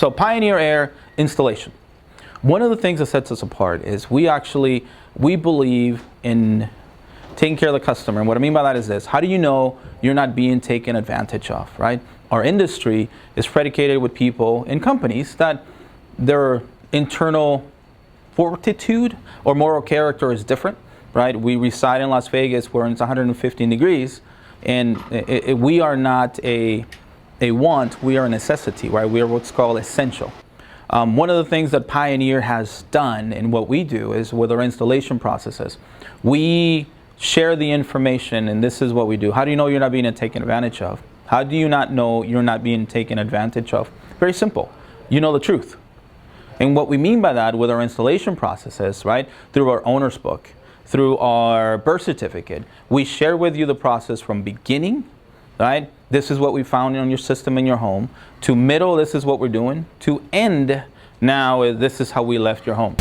So Pioneer Air installation. One of the things that sets us apart is we believe in taking care of the customer. And what I mean by that is this: how do you know you're not being taken advantage of, right? Our industry is predicated with people in companies that their internal fortitude or moral character is different, right? We reside in Las Vegas where it's 115 degrees, and we are not a want, we are a necessity, right? We are what's called essential. One of the things that Pioneer has done in what we do is with our installation processes, we share the information, and this is what we do. How do you know you're not being taken advantage of? How do you not know you're not being taken advantage of? Very simple. You know the truth. And what we mean by that with our installation processes, right, through our owner's book, through our birth certificate, we share with you the process from beginning, right? This is what we found on your system in your home, to middle, this is what we're doing, to end, now this is how we left your home.